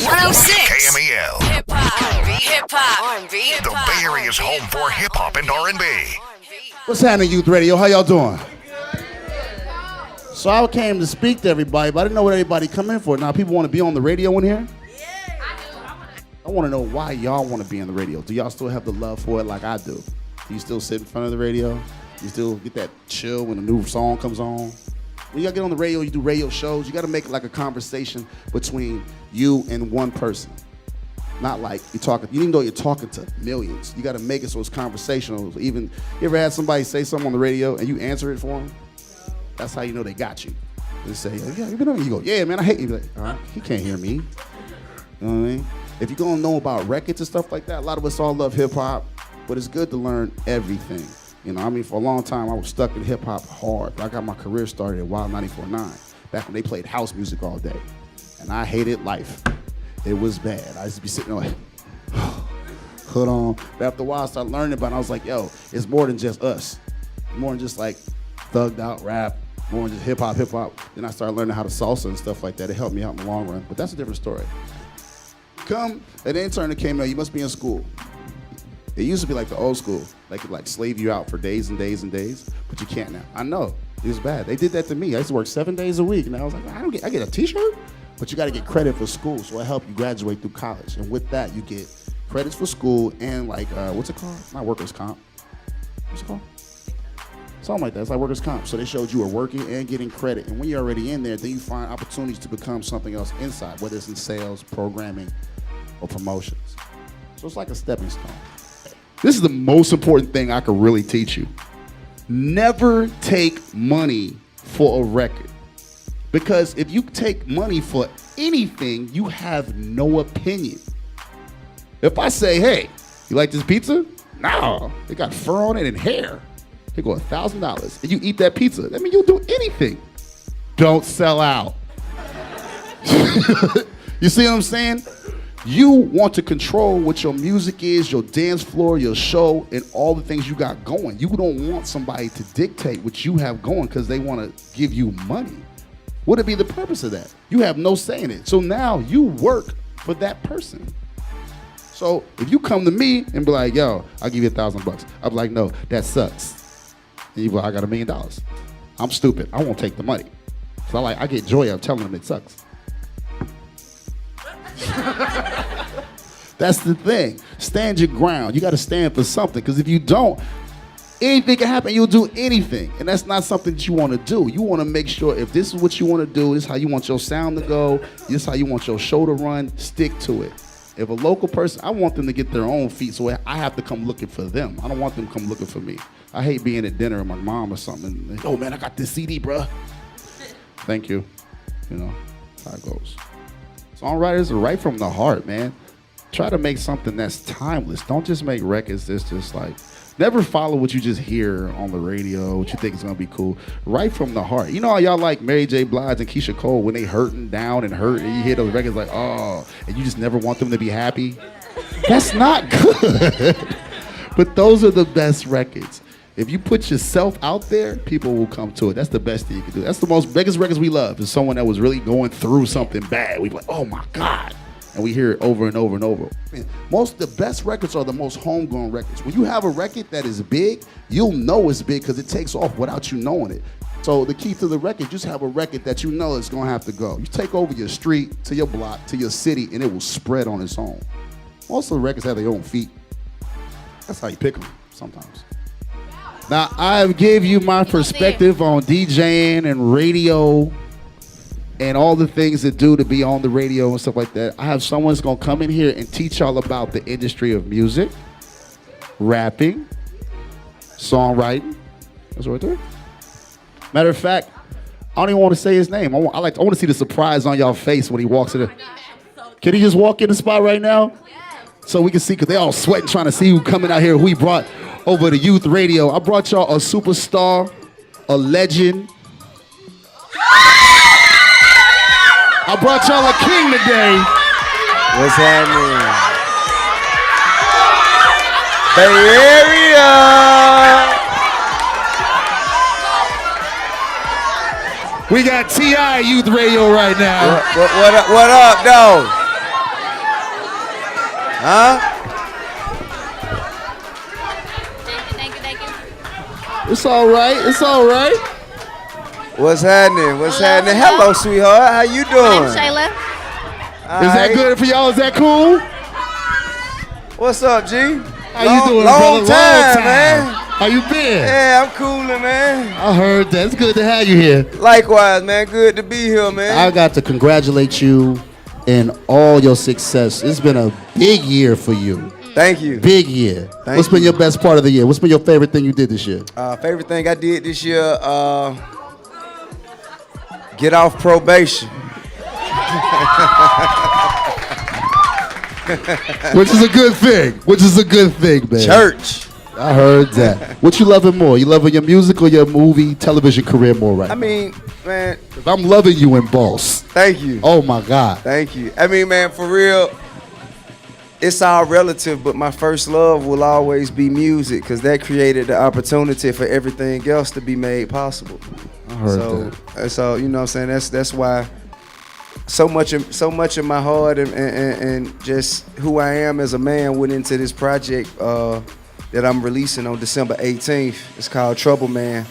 106. KMEL. Hip-hop, R&B. The Bay Area's home for hip-hop and R&B. What's happening, Youth Radio? How y'all doing? So I came to speak to everybody, but I didn't know what everybody come in for. Now, people want to be on the radio in here? I want to know why y'all want to be on the radio. Do y'all still have the love for it like I do? Do you still sit in front of the radio? You still get that chill when a new song comes on? When you get on the radio, you do radio shows, you got to make it like a conversation between you and one person. Not like you're talking, even though you're talking to millions, you got to make it so it's conversational. Even, you ever had somebody say something on the radio and you answer it for them? That's how you know they got you. They say, yeah, you been on? You go, yeah, man, I hate you. You're like, all right, he can't hear me. You know what I mean? If you're gonna know about records and stuff like that, a lot of us all love hip hop, but it's good to learn everything. You know, I mean, for a long time, I was stuck in hip hop hard. I got my career started at Wild 94.9, back when they played house music all day. And I hated life. It was bad. I used to be sitting there like, hood on. But after a while, I started learning about it. I was like, yo, it's more than just us. More than just like thugged out rap, more than just hip hop. Then I started learning how to salsa and stuff like that. It helped me out in the long run, but that's a different story. Come an intern to KMEL, you must be in school. It used to be like the old school. They could like slave you out for days and days and days, but you can't now. I know, it was bad. They did that to me. I used to work 7 days a week, and I was like, I get a t-shirt? But you gotta get credit for school, so it helped you graduate through college. And with that, you get credits for school and like, what's it called? Not workers' comp. What's it called? Something like that. It's like workers' comp. So they showed you were working and getting credit. And when you're already in there, then you find opportunities to become something else inside, whether it's in sales, programming, or promotions. So it's like a stepping stone. This is the most important thing I could really teach you. Never take money for a record. Because if you take money for anything, you have no opinion. If I say, hey, you like this pizza? No, it got fur on it and hair. They go $1,000, and you eat that pizza. That means you'll do anything. Don't sell out. You see what I'm saying? You want to control what your music is, your dance floor, your show, and all the things you got going. You don't want somebody to dictate what you have going because they want to give you money. What would be the purpose of that? You have no say in it. So now you work for that person. So if you come to me and be like, yo, I'll give you $1,000. I'm like, no, that sucks. And you be like, I got $1 million. I'm stupid. I won't take the money. So I get joy of telling them it sucks. That's the thing. Stand your ground. You got to stand for something, because if you don't, anything can happen. You'll do anything, and that's not something that you want to do. You want to make sure if this is what you want to do, this is how you want your sound to go, this is how you want your show to run, stick to it. If a local person, I want them to get their own feet, so I have to come looking for them. I don't want them to come looking for me. I hate being at dinner with my mom or something. And, oh man, I got this CD, bruh. Thank you. You know, that's how it goes. Songwriters are right from the heart, man. Try to make something that's timeless. Don't just make records that's just like, never follow what you just hear on the radio, what you think is gonna be cool. Right from the heart. You know how y'all like Mary J. Blige and Keisha Cole when they hurting down and hurt, and you hear those records like, oh, and you just never want them to be happy? That's not good. But those are the best records. If you put yourself out there, people will come to it. That's the best thing you can do. That's the biggest records we love, is someone that was really going through something bad. We be like, oh my God. And we hear it over and over and over. Most of the best records are the most homegrown records. When you have a record that is big, you'll know it's big because it takes off without you knowing it. So the key to the record, just have a record that you know is gonna have to go. You take over your street, to your block, to your city, and it will spread on its own. Most of the records have their own feet. That's how you pick them sometimes. Now, I give you my perspective on DJing and radio and all the things that do to be on the radio and stuff like that. I have someone that's gonna come in here and teach y'all about the industry of music, rapping, songwriting. That's right there. Matter of fact, I don't even want to say his name. I want to see the surprise on y'all face when he walks in. Can he just walk in the spot right now? So we can see, because they all sweating trying to see who coming out here, who he brought over to Youth Radio. I brought y'all a superstar, a legend. I brought y'all a king today. What's happening? Bay Area! We got T.I. Youth Radio right now. What up, though? Huh? Thank you. It's all right. It's all right. What's happening? What's happening? hello. Hello, sweetheart. How you doing? I'm Shayla. Is that good for y'all? Is that cool? What's up, G? How you doing, long brother? time, man. How you been? Yeah, I'm coolin', man. I heard that. It's good to have you here. Likewise, man. Good to be here, man. I got to congratulate you in all your success. It's been a big year for you. Thank you. Big year. Thank What's been you. your best part of the year? What's been your favorite thing you did this year? Favorite thing I did this year, get off probation. Which is a good thing. Which is a good thing, man. Church. I heard that. What you loving more? You loving your music or your movie, television career more right I mean, man, 'Cause I'm loving you in Boss. thank you. Oh my God. Thank you. I mean, man, for real, it's all relative, but my first love will always be music because that created the opportunity for everything else to be made possible. I heard that. So you know what I'm saying? That's why so much of my heart and just who I am as a man went into this project that I'm releasing on December 18th. It's called Trouble Man.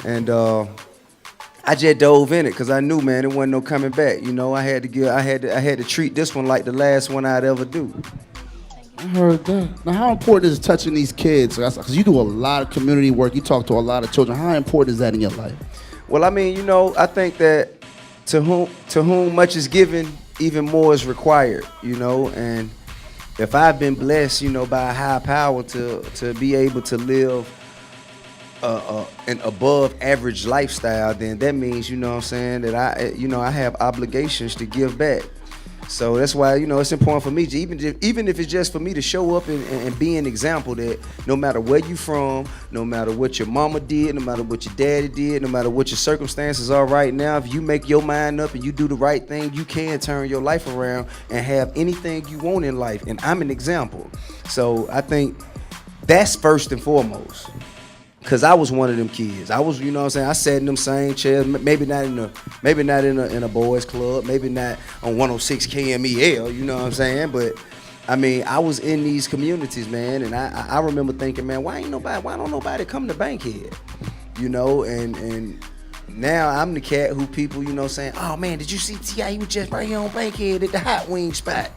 And I just dove in it because I knew, man, it wasn't no coming back. You know, I had to treat this one like the last one I'd ever do. I heard that. Now, how important is touching these kids? Because you do a lot of community work. You talk to a lot of children. How important is that in your life? Well, I mean, you know, I think that to whom much is given, even more is required, you know. And if I've been blessed, you know, by a high power to be able to live an above average lifestyle, then that means, you know what I'm saying, that I have obligations to give back. So that's why, you know, it's important for me to, even if it's just for me to show up and be an example that no matter where you from, no matter what your mama did, no matter what your daddy did, no matter what your circumstances are right now, if you make your mind up and you do the right thing, you can turn your life around and have anything you want in life. And I'm an example. So I think that's first and foremost. Cause I was one of them kids. I was, you know what I'm saying, I sat in them same chairs, maybe not in a boys club, maybe not on 106 KMEL, you know what I'm saying? But I mean, I was in these communities, man, and I remember thinking, man, why don't nobody come to Bankhead? You know, and now I'm the cat who people, you know, saying, oh man, did you see T.I.? He was just right here on Bankhead at the hot wing spot.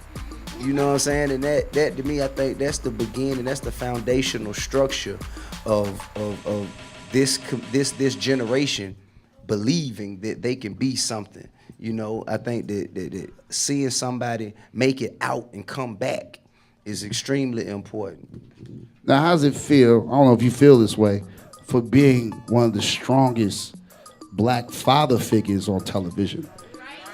You know what I'm saying? And that to me, I think that's the beginning, that's the foundational structure of this generation believing that they can be something. You know, I think that seeing somebody make it out and come back is extremely important. Now, how does it feel? I don't know if you feel this way, for being one of the strongest black father figures on television.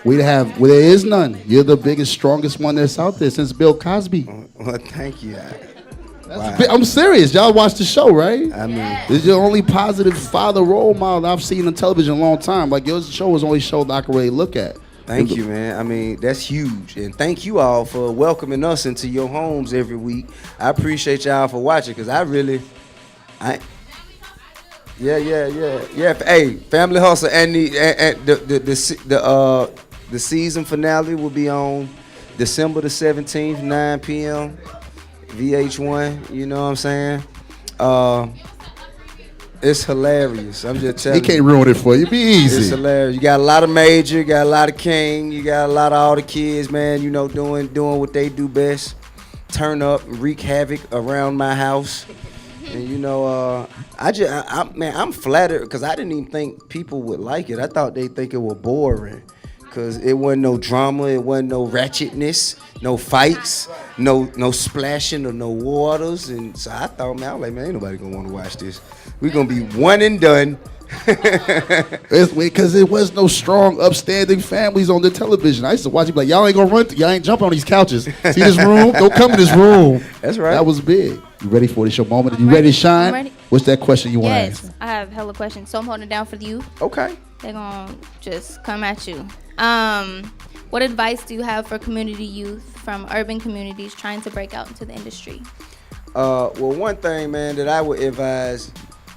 There is none. You're the biggest, strongest one that's out there since Bill Cosby. Well, thank you. I'm serious. Y'all watch the show, right? I mean, This is the only positive father role model I've seen on television in a long time. Like, your show was the only show that I could really look at. thank you, man. I mean, that's huge. And thank you all for welcoming us into your homes every week. I appreciate y'all for watching because yeah. Hey, Family Hustle and the season finale will be on December the 17th, 9 p.m. VH1. You know what I'm saying? It's hilarious. I'm just telling you. He can't ruin it for you. Be easy. It's hilarious. You got a lot of Major, you got a lot of King, you got a lot of all the kids, man, you know, doing what they do best. Turn up and wreak havoc around my house. And you know, I'm flattered because I didn't even think people would like it. I thought they'd think it was boring because it wasn't no drama, it wasn't no ratchetness, no fights, no splashing of no waters. And so I thought, man, I was like, man, ain't nobody gonna want to watch this. We're gonna be one and done. Because there was no strong, upstanding families on the television. I used to watch it like, y'all ain't gonna y'all ain't jump on these couches. See this room? Don't come in this room. That's right. That was big. You ready for this show moment? You ready to shine? I'm ready. What's that question you want to Yes, ask? I have hella questions. So I'm holding it down for the youth. Okay. They're gonna just come at you. What advice do you have for community youth from urban communities trying to break out into the industry? Well, one thing, man, that I would advise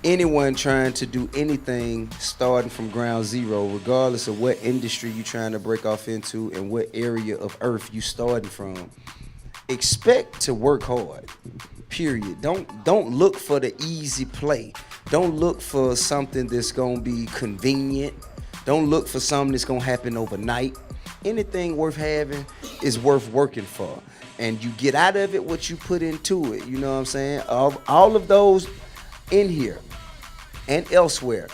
anyone trying to do anything starting from ground zero, regardless of what industry you're trying to break off into and what area of earth you starting from, expect to work hard. Period. Don't look for the easy play. Don't look for something that's gonna be convenient. Don't look for something that's gonna happen overnight. Anything worth having is worth working for. And you get out of it what you put into it. You know what I'm saying? All of those in here and elsewhere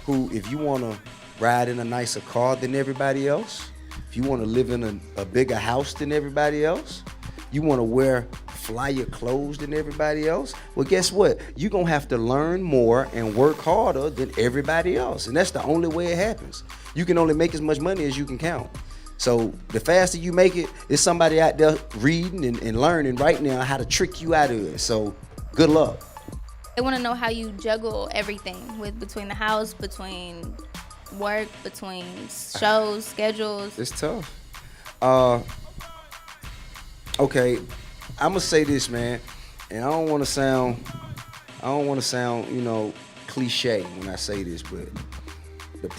who, if you wanna ride in a nicer car than everybody else, if you wanna live in a bigger house than everybody else, you wanna wear flyer clothes than everybody else, well, guess what? You're gonna have to learn more and work harder than everybody else. And that's the only way it happens. You can only make as much money as you can count. So the faster you make it, there's somebody out there reading and learning right now how to trick you out of it. So good luck. I want to know how you juggle everything between the house, between work, between shows, schedules. It's tough. Okay, I'm gonna say this, man, and I don't want to sound, cliche when I say this, but the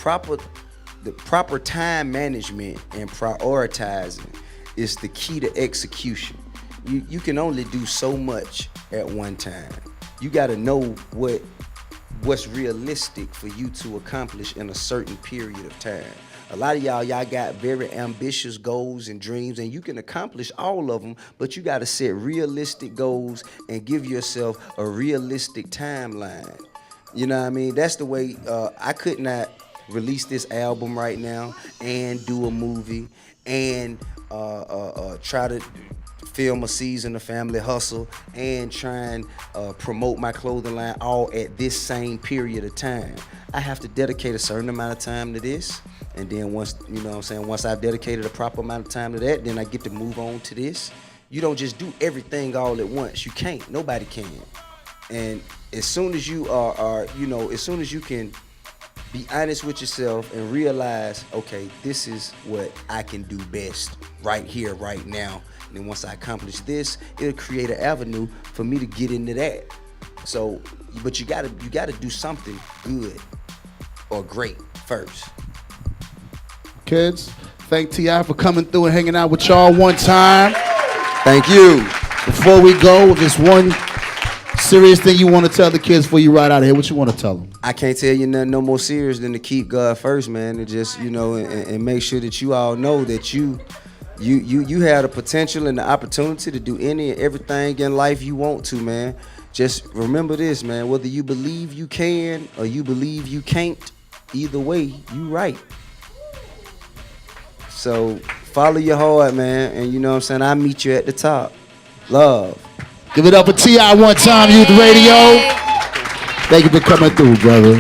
proper time management and prioritizing is the key to execution. You can only do so much at one time. You got to know what's realistic for you to accomplish in a certain period of time. A lot of y'all got very ambitious goals and dreams, and you can accomplish all of them, but you got to set realistic goals and give yourself a realistic timeline. You know what I mean? That's the way I could not release this album right now and do a movie and try to film a season of Family Hustle and try and promote my clothing line all at this same period of time. I have to dedicate a certain amount of time to this, and then once I've dedicated a proper amount of time to that, then I get to move on to this. You don't just do everything all at once. You can't. Nobody can. And as soon as you as soon as you can be honest with yourself and realize, okay, this is what I can do best right here, right now. And then once I accomplish this, it'll create an avenue for me to get into that. So, but you gotta do something good or great first. Kids, thank T.I. for coming through and hanging out with y'all one time. Thank you. Before we go, just one serious thing you want to tell the kids before you ride out of here. What you want to tell them? I can't tell you nothing no more serious than to keep God first, man. And just, and make sure that you all know that you have the potential and the opportunity to do any and everything in life you want to, man. Just remember this, man. Whether you believe you can or you believe you can't, either way, you right. So follow your heart, man. And you know what I'm saying? I'll meet you at the top. Love. Give it up for T.I. one time, Youth Radio. Thank you for coming through, brother.